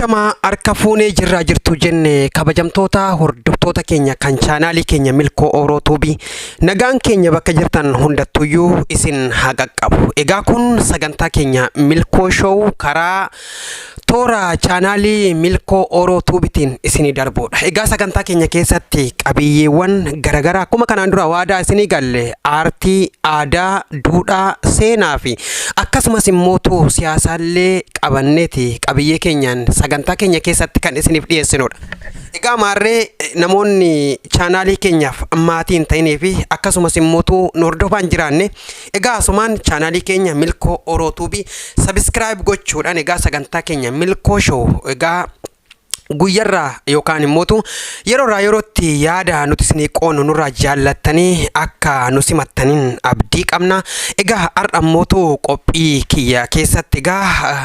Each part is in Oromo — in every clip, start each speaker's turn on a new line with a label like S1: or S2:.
S1: Shama harka fuunee jirraa jirtu jenne kabajamtoota hordoftoota keenya kan chaanaalii keenya Milkoo Oromoo Tuubii nagaan keenya bakka jirtan hundattuyyuu isin haa qaqqabu. Egaa kun sagantaa keenya Milkoo Show karaa toora chaanaalii Milkoo Oromoo Tuubiitiin isinii darbuudha. Egaa sagantaa keenya keessatti qabiyyeewwan garagaraa akkuma kanaan dura waadaa isinii galle aartii, aadaa, duudhaa, seenaa fi akkasumas immoo siyaasaallee qabanneeti qabiyyee keenyaan sagantaa keenya keessatti kan isiniif dhiyeessinudha. Egaa maarree namoonni chaanaalii keenyaaf maatiin ta'inii fi akkasumas immoo nu hordofaan jiraanne egaa asumaan chaanaalii keenya Milkoo Oromoo Tuubii subscribe gochuudhaan egaa sagantaa keenya Milkoo Show egaa guyyarraa yookaan immoo yeroorraa yerootti yaada nuti isinii qoonnu nurraa jaallattanii akka nu simattaniin abdii qabna. Egaa har'a immoo qophii kiyya keessatti egaa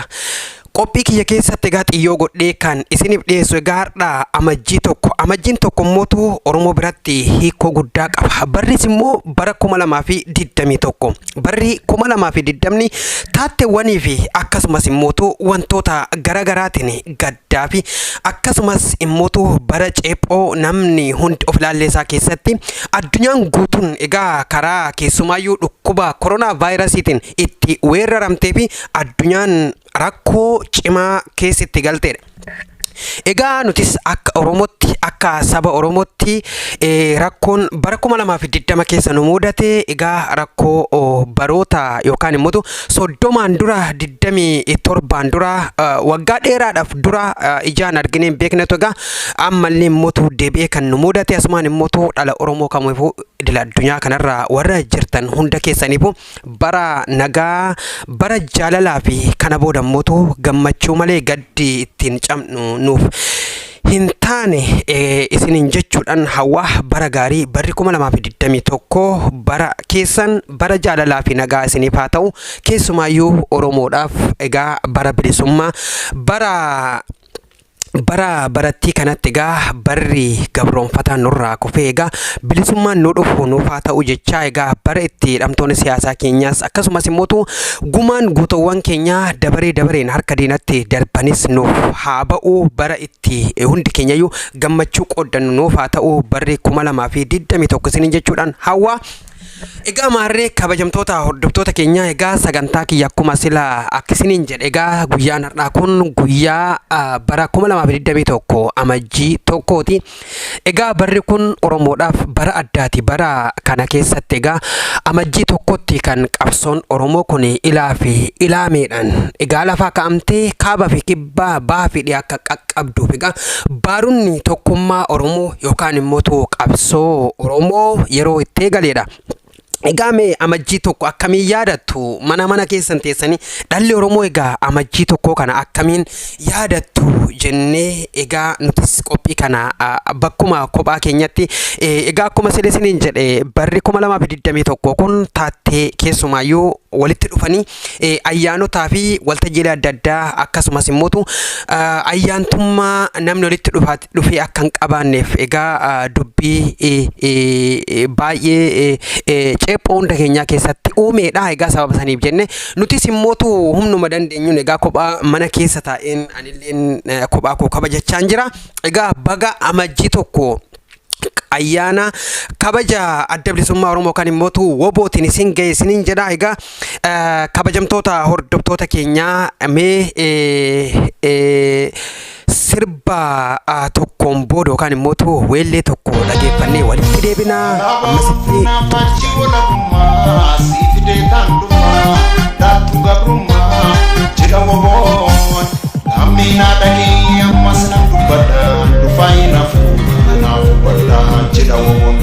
S1: xiyyoo godhee kan isiniif dhiyeessu egaa har'a amajjiin tokko immoo Oromoo biratti hiikoo guddaa qaba. Barris immoo bara 2021 barri 2020 taatteewwanii fi akkasumas immoo wantoota garagaraatiin gaddaa fi akkasumas immoo bara ceephoo namni hundi of laalleessaa keessatti addunyaan guutuun egaa karaa keessumaayyuu dhukkuba koronaa vaayirasiitiin itti weeraramtee fi addunyaan rakkoo cimaa keessatti galteedha. Egaa nutis akka Oromootti akka saba Oromootti rakkoon bara 2020 keessa nu mudate egaa rakkoo baroota yookaan immoo 30 dura 27 dura waggaa dheeraadhaaf dura ijaan arginee beeknetu egaa ammallee immoo deebi'ee kan nu mudate asumaan immoo dhala Oromoo kamiifuu idil addunyaa kanarra warra jirtan hunda keessaniifuu bara nagaa bara jaalalaa fi kana booda immoo gammachuu malee gaddi ittiin cabnu nuuf hin taane isiniin jechuudhaan hawaa bara gaarii barri 2021 bara keessan bara jaalalaa fi nagaa isiniif haa ta'u. Keessumaayyuu Oromoodhaaf egaa bara bilisummaa baratti kanatti egaa barri gabroonfataa nurraa kufee egaa bilisummaan nu dhufu nuuf haa ta'u jechaa egaa bara itti hidhamtoonni siyaasaa keenyaas akkasumas immoo gumaan guutuuwwan keenya dabareen harka diinatti darbanis nuuf haa ba'u bara itti hundi keenyayyuu gammachuu qooddannu nuuf haa ta'u barri 2021 isiniin jechuudhaan hawaa. Egaa maarree kabajamtoota hordoftoota keenya egaa sagantaa kiyya akkuma sila akkisiniin jedhe egaa guyyaan har'aa kun guyyaa bara 2021 amajjii tokkooti. Egaa barri kun Oromoodhaaf bara addaati. Bara kana keessatti egaa amajjii tokkotti kan qabsoon Oromoo kun ilaa fi ilaameedhaan egaa lafaa ka'amtee kaaba fi kibbaa bahaa fi dhiyaa akka qaqqabduuf egaa baarunni tokkummaa Oromoo yookaan immoo qabsoo Oromoo yeroo itti eegaleedha. Egaa mee amajjii tokko akkamiin yaadattu mana keessan teessanii dhalli Oromoo egaa amajjii tokko kana akkamiin yaadattu jennee egaa nutis qophii kana bakkuma kophaa keenyatti egaa akkuma isiniin jedhe barri 2021 kun taattee keessumaayyuu walitti dhufanii ayyaanotaa fi waltajjiilee adda addaa akkasumas immoo ayyaantummaa namni walitti dhufee akka hin qabaanneef egaa dubbii baay'ee ceephoo hunda keenyaa keessatti uumeedha. Egaa sababa saniif jenne nutis immoo humnuma dandeenyuun egaa kophaa mana keessa taa'een anilleen kophaa koo kabajachaan jira. Egaa baga amajjii tokko ayyaana kabaja adda bilisummaa Oromoo kan immoo wobootiin isin ga'e isiniin jedha. Egaa kabajamtoota hordoftoota keenyaa mee sirba tokkoon booda yookaan immoo weellee tokko dhageeffannee walitti deebinaa. Ammasitti
S2: Amina dagi ammas nan dubbadha dhufaa naaf hubadha jedha woon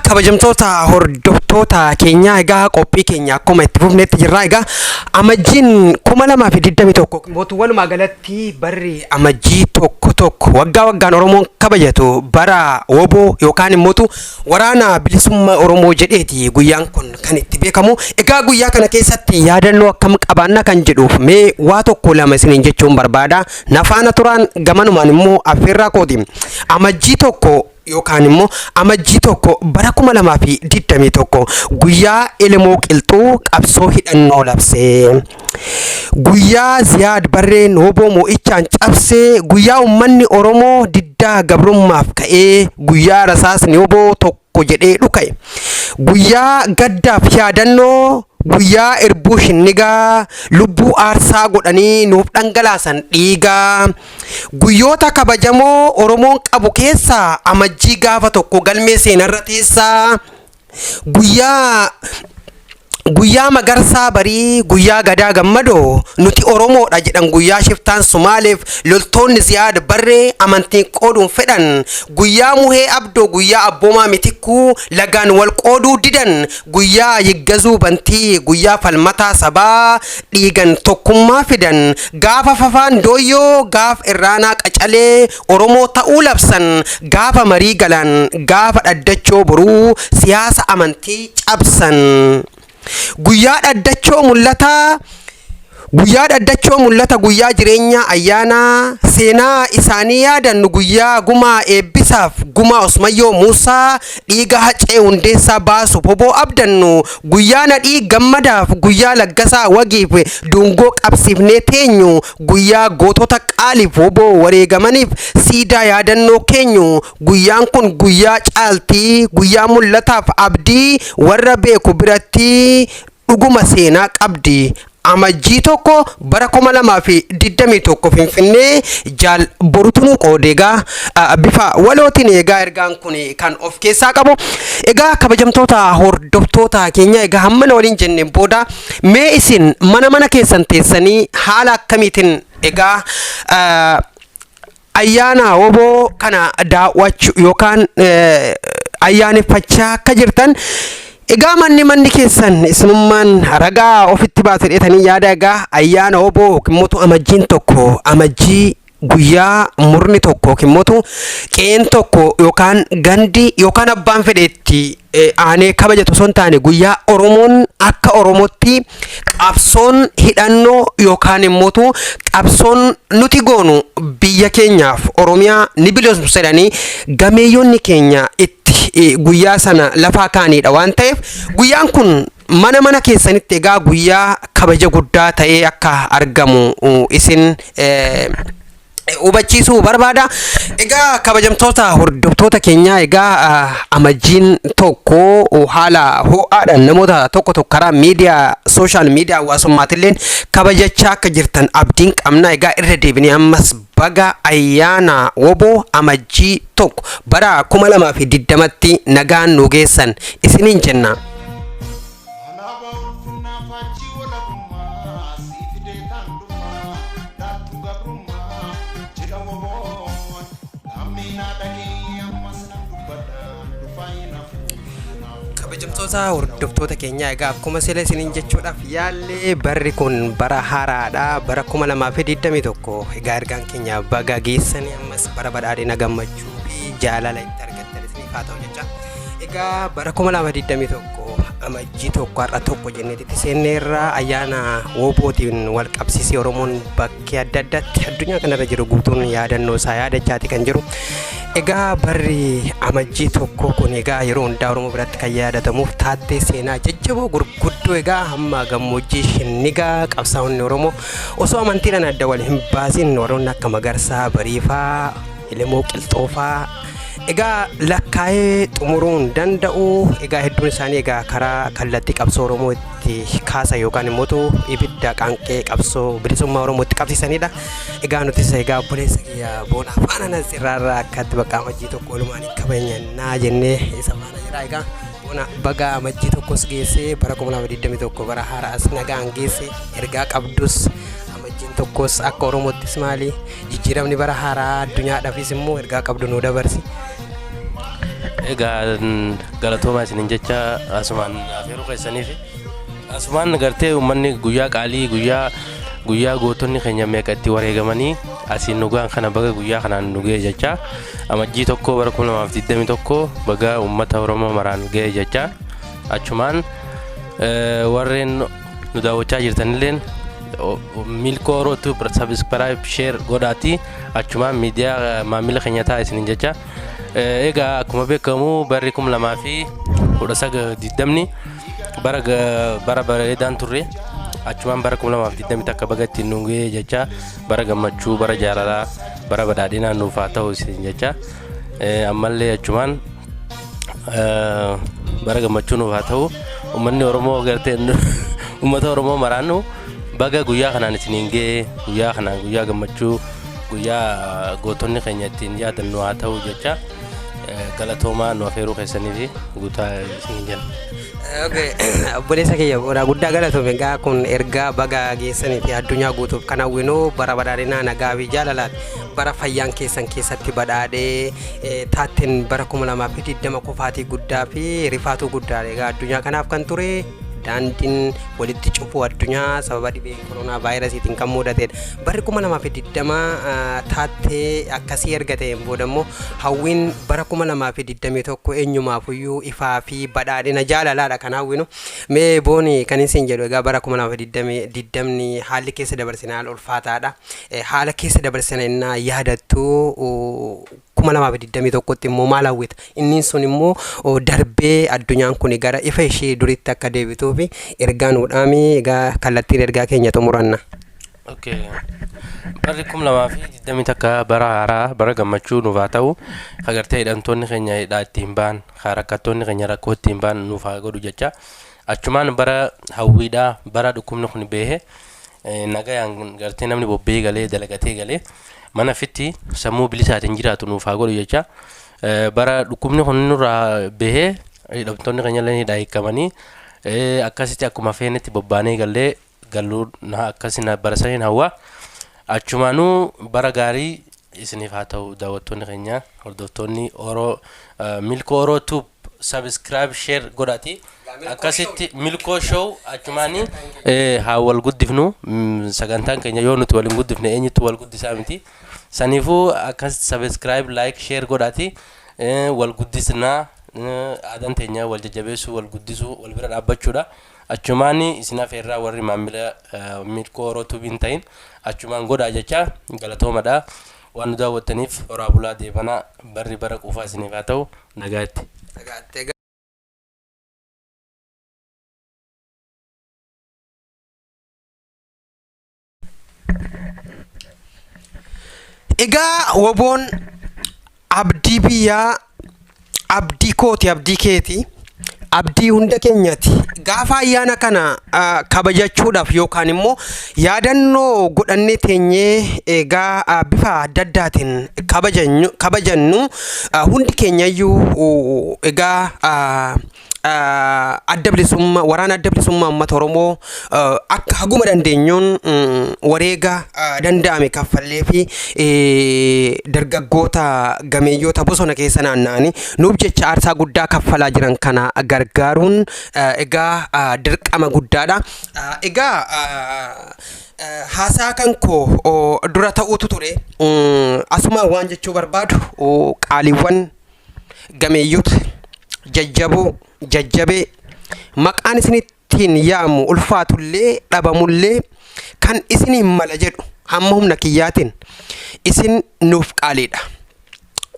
S1: kabajamtoota hordoftoota keenya egaa qophii keenya akkuma itti fufnetti jirra. Egaa amajjiin 2021 mootu walumaa galatti barri amajjii tokko waggaan Oromoon kabajatu bara woboo yookaan immoo waraana bilisummaa Oromoo jedheeti guyyaan kun kan itti beekamu. Egaa guyyaa kana keessatti yaadannoo akkam qabaanna kan jedhuuf mee waa tokko lama isiniin jechuun barbaada. Nafaana turaan gamanumaan immoo affeerraa kooti. Amajjii tokko yookaan immoo amajjii tokko bara 2021 guyyaa Elemoo Qilxuu qabsoo hidhannoo labsee, guyyaa Ziyaad Barreen woboo mo'ichaan cabsee, guyyaa uummanni Oromoo diddaa gabrummaaf ka'ee, guyyaa rasaasni woboo tokko jedhee dhuka'e, guyyaa gaddaaf yaadannoo, guyyaa irbuu shinnigaa lubbuu aarsaa godhanii nuuf dhangalaasan dhiigaa. Guyyoota kabajamoo Oromoon qabu keessaa amajjii gaafa tokko galmee seenarra teessaa. Guyyaa Magarsaa Barii, guyyaa Gadaa Gammadoo nuti Oromoodha jedhan, guyyaa Shiftaan Sumaaleef loltoonni Ziyaad Barree amantiin qooduun fedhan, guyyaa Muhee Abdoo, guyyaa Abboomaa Mitikkuu lagaan wal qooduu didan, guyyaa Yiggazuu Bantii, guyyaa falmataa sabaa dhiigan tokkummaa fidan, gaafa Fafaan Dooyyoo, gaafa Irraanaa Qacalee Oromoo ta'uu labsan, gaafa Marii Galaan, gaafa Dhaddachoo Boruu siyaasa amantii cabsan. Guyyaa Dhaddachoo mul'ata, guyyaa jireenya ayyaana seenaa isaanii yaadannu, guyyaa gumaa eebbisaaf gumaa Osmayyoo Muusaa dhiiga Hacee Hundeessaa baasuuf hoboo abdannu, guyyaa Nadhii Gammadaaf, guyyaa Laggasaa Wagiif dungoo qabsiifnee teenyu, guyyaa gootota qaaliif hoboo wareegamaniif siidaa yaadannoo keenyu. Guyyaan kun guyyaa caaltii, guyyaa mul'ataaf abdii warra beeku biratti dhuguma seenaa qabdi. Amajjii tokko bara 2021 Finfinnee jaal borutunuu qoodeegaa bifa walootiin egaa ergaan kun kan of keessaa qabu. Egaa kabajamtoota hordoftoota keenya egaa hammana waliin jenneen booda mee isin mana keessan teessanii haala akkamiitiin egaa ayyaana woboo kana daawwachuu yookaan ayyaaneffachaa akka jirtan. Egaa manni keessan isinummaan ragaa ofitti baasee dheetanii yaada. Egaa ayyaana woboo kimmotu amajjiin tokko amajjii guyyaa murni tokko kimmotu qeen tokko yookaan gandi yookaan abbaan fedheetti aanee kabajatu son taane guyyaa Oromoon akka Oromootti qabsoon hidhannoo yookaan immoo qabsoon nuti goonu biyya keenyaaf Oromiyaa ni bilisomsa jedhanii gameeyyoonni keenya itti guyyaa sana lafaa kaanidha waan ta'eef guyyaan kun mana keessanitti egaa guyyaa kabaja guddaa ta'ee akka argamu isin hubachiisuu barbaada. Egaa kabajamtoota hordoftoota keenya egaa amajjiin tokko haala ho'aadhaan namoota tokko karaa miidiyaa sooshaal miidiyaa hawaasummaatiilleen kabajachaa akka jirtan abdiin qabna. Egaa irra deebinee ammas baga ayyaana woboo amajjii tokko bara 2020tti nagaan nu geessan isiniin jenna. Kabajamtoota hordoftoota keenya egaa akkuma sila isiniin jechuudhaaf yaallee barri kun bara haaraadha bara 2021. Egaa ergaan keenya baga geessanii ammas bara badhaadhina gammachuu fi jaalala itti argattan isiniif haa ta'u jecha. Egaa bara 2021 amajjii tokko har'a tokko jenneetitti seenneerraa ayyaana woobootiin wal qabsiisee Oromoon bakkee adda addaatti addunyaa kanarra jiru guutuun yaadannoo isaa yaadachaati kan jiru. Egaa barri amajjii tokko kun egaa yeroo hundaa Oromoo biratti kan yaadatamuuf taattee seenaa jajjaboo gurguddoo egaa hamma gammoojjii shinnigaa qabsaa'onni Oromoo osoo amantiidhaan adda wal hin baasin warroonni akka Magarsaa, Bariifaa, Elemoo Qilxoofaa egaa lakkaa'ee xumuruun danda'u. Egaa hedduun isaanii egaa karaa kallattii qabsoo Oromoo itti kaasa yookaan immoo ibidda qaanqee qabsoo bilisummaa Oromoo itti qabsiisanidha. Egaa nutis egaa obboleessa kiyya Boonaa faana nasirraarraa akkatti bakka amajjii tokko walumaan kabajannaa jennee isa faana jira. Egaa Boonaa baga amajjii tokkos geessee bara 2021 bara haaraas nagaan geesse ergaa qabdus amajjiin tokkos akka Oromoottis maali jijjiiramni bara haaraa addunyaadhaafis immoo ergaa qabdu nu dabarsi.
S3: Egaa galatoomaa isiniin jecha asumaan afeeruu keessaniif asumaan gartee uummanni guyyaa qaalii guyyaa gootonni keenya meeqa itti wareegamanii asiin dhugaan kana baga guyyaa kanaan nu ga'e jecha amajjii tokko bara 2021 baga uummata Oromoo maraan ga'e jecha achumaan warreen nu daawwachaa jirtanilleen milkoo Orootu subscribe share godhaati achumaan miidiyaa maamila keenya ta'a isiniin jecha. Egaa akkuma beekamu barri 2020 bara bareedaan turre achumaan bara 2020 takka baga ittiin nu ga'e jecha bara gammachuu bara jaalalaa bara badhaadhinaa nuuf haa ta'u isin jecha ammallee achumaan bara gammachuu nuuf haa ta'u uummanni Oromoo gartee uummata Oromoo maraannu baga guyyaa kanaan isiniin ga'e guyyaa kanaan guyyaa gammachuu guyyaa gootonni keenya ittiin yaadannu haa ta'u jecha galatoomaa nu afeeruu keessaniif guutaa isin jenna.
S1: Okay, obboleessa kiyya Boonaa guddaa galatoome. Egaa kun ergaa baga geessanii fi addunyaa guutuuf kan hawwinu bara badhaadhinaa nagaa fi jaalalaati. Bara fayyaan keessan keessatti badhaadhee taatteen bara 2020 kufaatii guddaa fi rifaatuu guddaa egaa addunyaa kanaaf kan ture. Daandiin walitti cufuu addunyaa sababa dhibee koronaa vaayirasiitiin kan mudatedha. Barri 2020 taattee akkasii erga ta'een booda immoo hawwiin bara 2021 eenyumaafuyyuu ifaa fi badhaadhina jaalalaadha kan hawwinu. Mee Booni kan isin jedhu egaa bara 2020 haalli keessa dabarsine haala ulfaataadha. Haala keessa dabarsine innaa yaadattu 2021tti immoo maal hawwita? Inni sun immoo darbee addunyaan kun gara ifa ishee duritti akka deebituuf ergaa nuudhaami. Egaa kallattiin ergaa keenya xumuranna.
S3: Okay. Barri 2020 takka bara haaraa bara gammachuu nuuf haa ta'u agartee hidhamtoonni keenya hidhaa ittiin ba'an rakkattoonni keenya rakkoo ittiin ba'an nuuf haa godhu jecha achumaan bara hawwiidhaa bara dhukkubni kun beehe nagayaan gartee namni bobbee galee dalagatee galee mana fitti sammuu bilisaatiin jiraatu nuuf haa godhu jecha bara dhukkubni kun nurraa beehe hidhamtoonni keenya illee hidhaa hiikamanii akkasitti akkuma feenetti bobbaanee gallee galuu akkasina bara saniin hawwa achumaanuu bara gaarii isiniif haa ta'u daawwattoonni keenya hordoftoonni milkoo Orootu subscribe share godhaati akkasitti milkoo show achumaanii haa wal guddifnu sagantaan keenya yoo nuti waliin guddifne eenyutu wal guddisaa miti saniifuu akkasitti subscribe like share godhaati wal guddisnaa aadaan teenya wal jajjabeessuu wal guddisuu wal bira dhaabbachuudha. Achumaanii isin afeerraa warri maamila milkoo Orootu hin ta'in achumaan godhaa jecha galatoomadha. Waan nu daawwattaniif horaa bulaa deebanaa barri bara quufaa isiniif haa ta'u nagaatti.
S1: Egaa woboon abdii biyyaa abdii kooti abdii keeti abdii hunda keenyati. Gaafa ayyaana kana kabajachuudhaaf yookaan immoo yaadannoo godhannee teenyee egaa bifa adda addaatiin kabajannu hundi keenyayyuu egaa waraana adda bilisummaa uummata Oromoo akka haguma dandeenyuun wareega danda'ame kaffallee fi dargaggoota gameeyyoota bosona keessa naanna'anii nuuf jecha aarsaa guddaa kaffalaa jiran kana gargaaruun egaa dirqama guddaadha. Egaa haasaa kan koo dura ta'uutu ture asuma waan jechuu barbaadu qaaliiwwan gameeyyoota jajjabee maqaan isinittiin yaamu ulfaatullee dhabamullee kan isiniin mala jedhu hamma humna kiyyaatiin isin nuuf qaaliidha.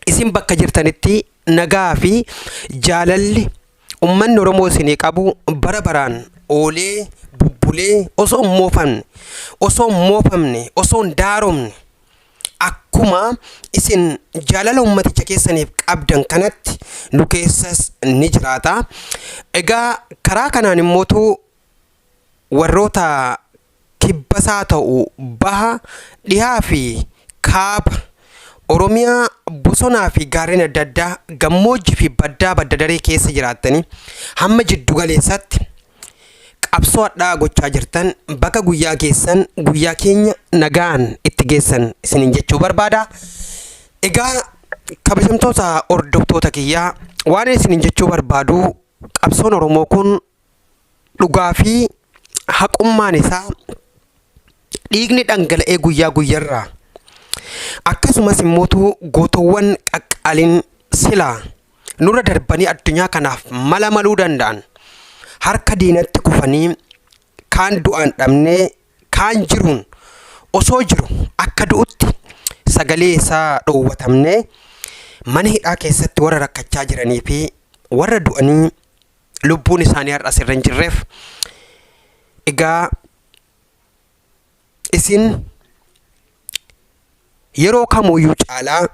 S1: Isin bakka jirtanitti nagaa fi jaalalli ummanni Oromoo isinii qabu bara baraan oolee bubbulee osoo moofamne osoo daaromne akkuma isin jaalala ummaticha keessaniif qabdan kanatti nu keessas ni jiraata. Egaa karaa kanaan immootu warroota kibbasaa ta'u baha dhihaa fi kaaba Oromiyaa bosonaa fi gaarreen adda addaa gammoojjii fi baddaa badda daree keessa jiraattanii hamma jiddu galeessaatti qabsoo addaa gochaa jirtan bakka guyyaa keessan guyyaa keenya nagaan itti geessan isiniin jechuu barbaada. Egaa kabajamtoota hordoftoota kiyyaa waan isiniin jechuu barbaadu qabsoon Oromoo kun dhugaa fi haqummaan isaa dhiigni dhangala'ee guyyaa guyyaarraa akkasumas immootu gootowwan qaqqaalin silaa nurra darbanii addunyaa kanaaf mala maluu danda'an harka diinatti kufanii kaan du'aan dhabnee kaan jiruun osoo jiru akka du'utti sagalee isaa dhoowwatamnee mana hidhaa keessatti warra rakkachaa jiranii fi warra du'anii lubbuun isaanii har'a sirra hin jirreef egaa isin yeroo kamuyyuu caalaa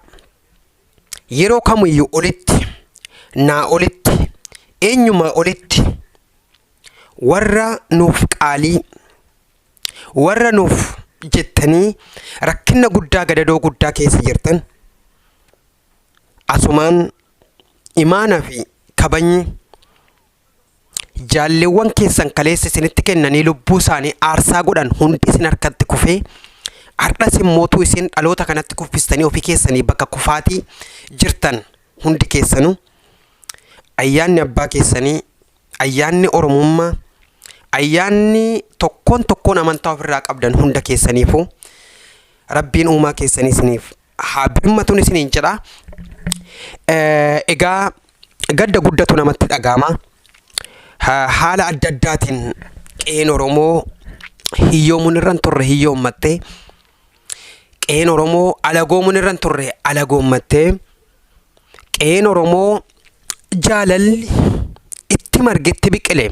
S1: yeroo kamuyyuu olitti naa olitti eenyuma olitti warra nuuf qaalii warra nuuf jettanii rakkina guddaa gadadoo guddaa keessa jirtan asumaan imaana fi kabajni jaalleewwan keessan kaleessa isinitti kennanii lubbuu isaanii aarsaa godhan hundi isin harkatti kufee ardhas immootu isin dhaloota kanatti kuffistanii ofii keessanii bakka kufaatii jirtan hundi keessanu ayyaanni abbaa keessanii ayyaanni oromummaa ayyaanni tokkoon amantaa ofirraa qabdan hunda keessaniifu rabbiin uumaa keessanii isiniif haa birmatuun isiniin jedha. Egaa gadda guddatu namatti dhagama haala adda addaatiin qeen Oromoo hiyyoomuun irran turre hiyyoommattee qeen Oromoo alagoomuun irran turre alagoommattee qeen Oromoo jaalalli itti margetti biqile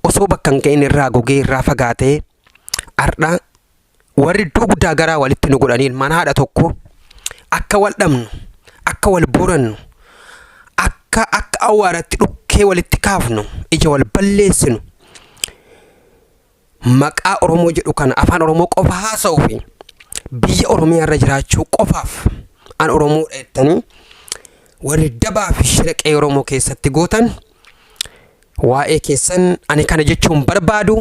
S1: osoo bakka hin ga'in irraa gogee irraa fagaatee ardha warri iddoo guddaa garaa walitti nu godhaniin mana haadha tokko akka wal dhabnu akka wal borannu akka awwaaratti dhukkee walitti kaafnu ija wal balleessinu maqaa Oromoo jedhu kana afaan Oromoo qofa haasa'uu fi biyya Oromiyaa irra jiraachuu qofaaf an Oromoo dheettanii warri dabaa fi shiraqee Oromoo keessatti gootan waa'ee keessan ani kana jechuun barbaadu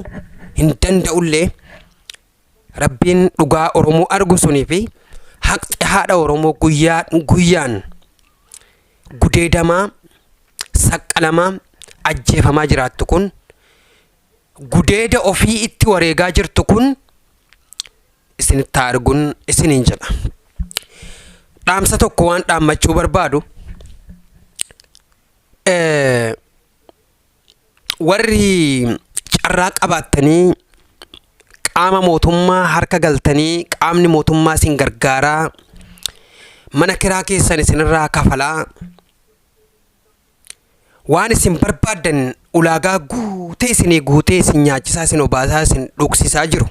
S1: hin danda'ullee rabbiin dhugaa Oromoo argu sunii fi haqxi haadha Oromoo guyyaan gudeedamaa saqqalamaa ajjeefamaa jiraattu kun gudeeda ofii itti wareegaa jirtu kun isinitti arguun isiniin jedha. Dhaamsa tokko waan dhaammachuu barbaadu warri carraa qabaattanii qaama mootummaa harka galtanii qaamni mootummaa isin gargaaraa mana kiraa keessan isinirraa kafalaa waan isin barbaaddan ulaagaa guutee isin nyaachisaa isin obaasaa isin dhuksisaa jiru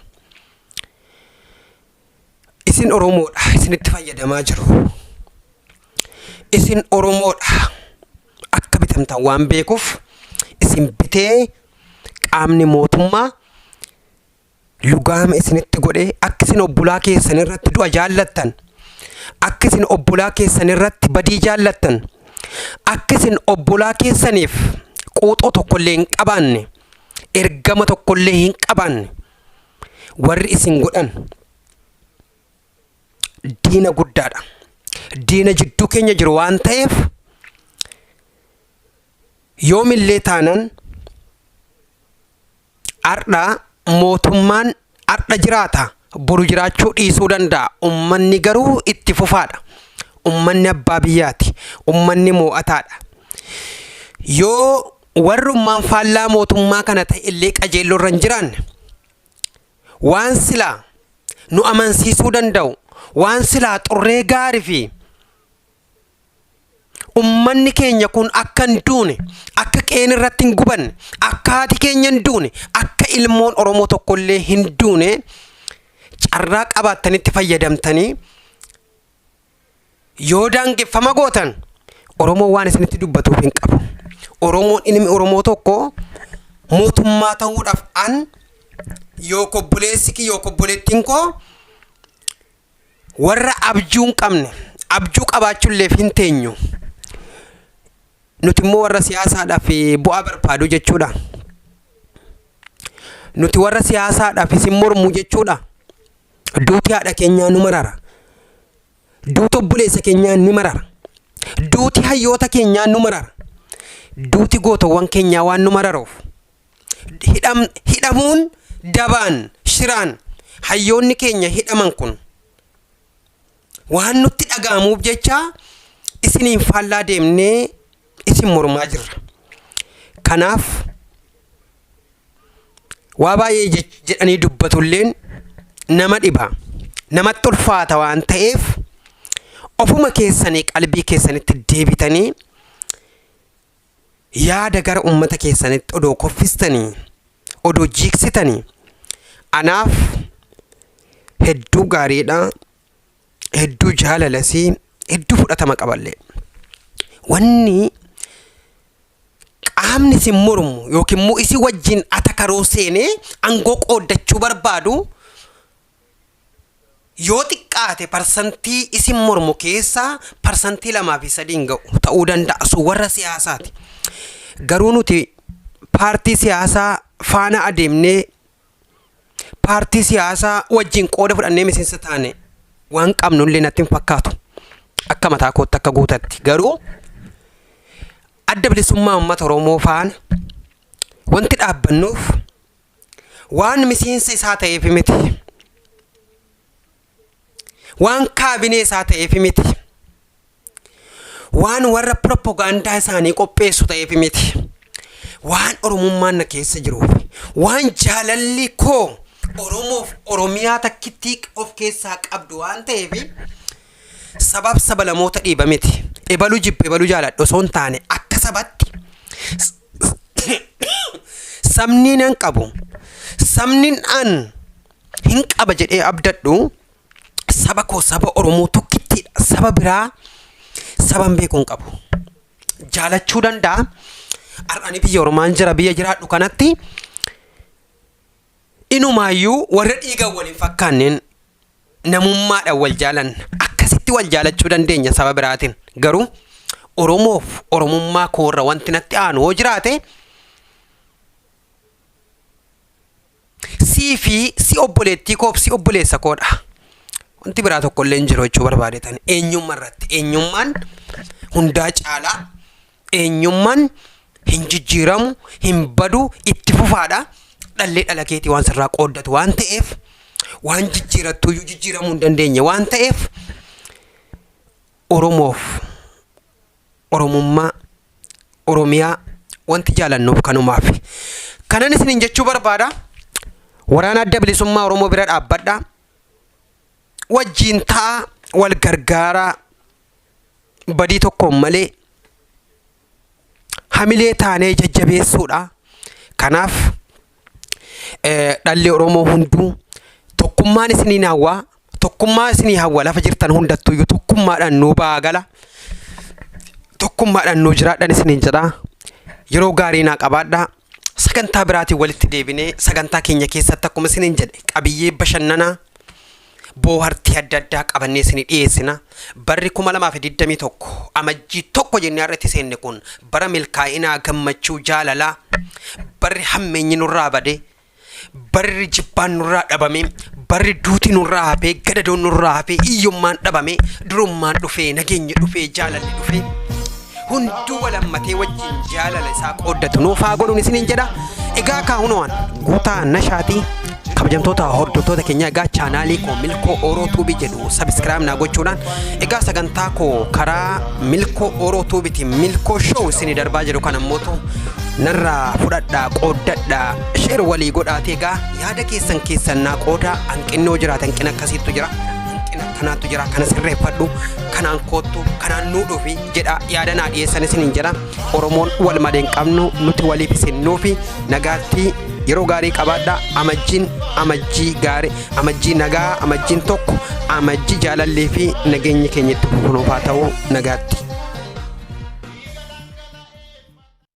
S1: isin Oromoodha isinitti fayyadamaa jiru isin Oromoodha akka bitamtan waan beekuuf isin bitee qaamni mootummaa lugaama isinitti godhee akka isin obbolaa keessan irratti du'a jaallattan akka isin obbolaa keessan irratti badii jaallattan akka isin obbolaa keessaniif quuxoo tokkollee hin qabaanne ergama tokkollee hin qabaanne warri isin godhan diina guddaadha diina jidduu keenya jiru waan ta'eef yoomillee taanan ardha mootummaan ardha jiraata boru jiraachuu dhiisuu danda'a ummanni garuu itti fufaadha ummanni abbaa biyyaati ummanni moo'ataadha yoo warrummaan faallaa mootummaa kana ta'e illee qajeelloo irra hin jiraanne waan silaa nu amansiisuu danda'u waan silaa xurree gaarii fi ummanni keenya kun akka hin duune akka qeen irratti hin gubanne akka haati keenya hin duune akka ilmoon Oromoo tokkollee hin duune carraa qabaattanitti fayyadamtanii yoo daangeffama gootan Oromoo waan isinitti dubbatuuf hin qabu. Oromoon ilmi Oromoo tokko mootummaa ta'uudhaaf an yoo kobboleessi ki yoo kobboleettiin koo warra abjuu hin qabne abjuu qabaachuullee hin teenyu. Nuti immoo warra siyaasaadhaaf bu'aa barbaadu jechuudha. Nuti warra siyaasaadhaaf isin mormu jechuudha. Duuti haadha keenyaa nu marara. Duuti obboleessa keenyaa ni marara. Duuti hayyoota keenyaa nu marara. Duuti gootawwan keenyaa waan nu mararuuf. Hidhamuun dabaan shiraan hayyoonni keenya hidhaman kun waan nutti dhaga'amuuf jecha isiniin faallaa deemnee isin mormaa jirra. Kanaaf waa baay'ee jedhanii dubbatulleen nama dhiba. Namatti ulfaata waan ta'eef ofuma keessanii qalbii keessanitti deebitanii yaada gara ummata keessanitti odoo koffistanii odoo jiiksitanii anaaf hedduu gaariidha. Hedduu jaalalasii hedduu fudhatama qaballee wanni qaamni isin mormu yookiin immoo isin wajjin atakaroo seenee aangoo qooddachuu barbaadu yoo xiqqaate parsantii isin mormu keessaa parsantii 2 fi 3 ga'u ta'uu danda'a sun warra siyaasaati. Garuu nuti paartii siyaasaa faana adeemnee paartii siyaasaa wajjin qooda fudhannee miseensa taane waan qabnullee natti hin fakkaatu akka mataa kootti akka guutatti. Garuu adda bilisummaa uummata Oromoo faana wanti dhaabbannuuf waan miseensa isaa ta'eef miti, waan kaabinee isaa ta'eef miti, waan warra propagaandaa isaanii qopheessu ta'eef miti, waan Oromummaan na keessa jiruuf, waan jaalalli koo Oromoof Oromiyaa takkitti of keessaa qabdu waan ta'eef sabab sabalamoota dhiiba miti. Ebaluu jibbe ebaluu jaaladhu osoo hin taane akka sabatti sabniin an qabu sabniin an hin qaba jedhee abdadhu saba koo saba Oromoo tokkittiidha. Saba biraa saban beekuun qabu. Jaalachuu danda'a. Har'ani biyya Oromaan jira biyya jiraadhu kanatti inumaayyuu warra dhiigan waliin fakkaanneen namummaadhaan wal jaalanna. Akkasitti wal jaalachuu dandeenya saba biraatiin. Garuu Oromoof Oromummaa koorra wanti natti aanu hoo jiraate sii fi si obboleettii koof si obboleessa koodha. Wanti biraa tokkollee hin jiru jechuu barbaadetan eenyummaa irratti. Eenyummaan hundaa caalaa. Eenyummaan hin jijjiiramu, hin badu, itti fufaadha. Dhallee dhala keetii waan sirraa qooddatu waan ta'eef waan jijjiirattuyyuu jijjiiramuu hin dandeenye waan ta'eef Oromoof Oromummaa Oromiyaa wanti jaalannuuf kanumaaf. Kanan isiniin jechuu barbaada. Waraana adda bilisummaa Oromoo bira dhaabbadha. Wajjin ta'a wal gargaaraa badii tokkoon malee hamilee taanee jajjabeessuudha. Kanaaf dhalli Oromoo hunduu tokkummaan isiniin hawwaa. Tokkummaa isinii hawwa lafa jirtan hundattuyyuu tokkummaadhaan nuu baagala. Tokkummaadhaan nuu jiraadhaan isiniin jedha. Yeroo gaarii naa qabaadhaa. Sagantaa biraatiin walitti deebinee sagantaa keenya keessatti akkuma isiniin jedhe qabiyyee bashannanaa boohartii adda addaa qabannee isinii dhiyeessina. Barri 2021 amajjii 1 jennee irratti seenne kun bara milkaa'inaa gammachuu jaalalaa barri hammeenyi nurraa bade barri jibbaan nurraa dhabame barri duuti nurraa hafee gadadoon nurraa hafee hiyyummaan dhabame durummaan dhufee nageenyi dhufee jaalalli dhufee hunduu walammatee wajjin jaalala isaa qooddatu nuuf haa godhuun isiniin jedha. Egaa kaa'unoon guutaa nashaatii kabajamtoota hordoftoota keenya egaa chaanaalii koo Milkoo Oroo Tuubii jedhu sabskiraayib naa gochuudhaan egaa sagantaa koo karaa Milkoo Oroo Tuubiitiin Milkoo Show isinii darbaa jedhu kan ammoo narraa fudhadhaa qooddadhaa sheer walii godhaatee egaa yaada keessan naa qooda hanqinnoo jiraata hanqina akkasiitu jira hanqina kanaatu jira kana sirreeffadhu kanaan koottu kanaan nuu dhufi jedha yaada naa dhiyeessan isiniin jedha Oromoon wal malee hin qabnu nuti waliif isinnuufi nagaatti yeroo gaarii qabaadha amajjii gaarii amajjii nagaa amajjiin tokko amajjii jaalallee fi nageenyi keenya itti fufunuuf haa ta'u nagaatti.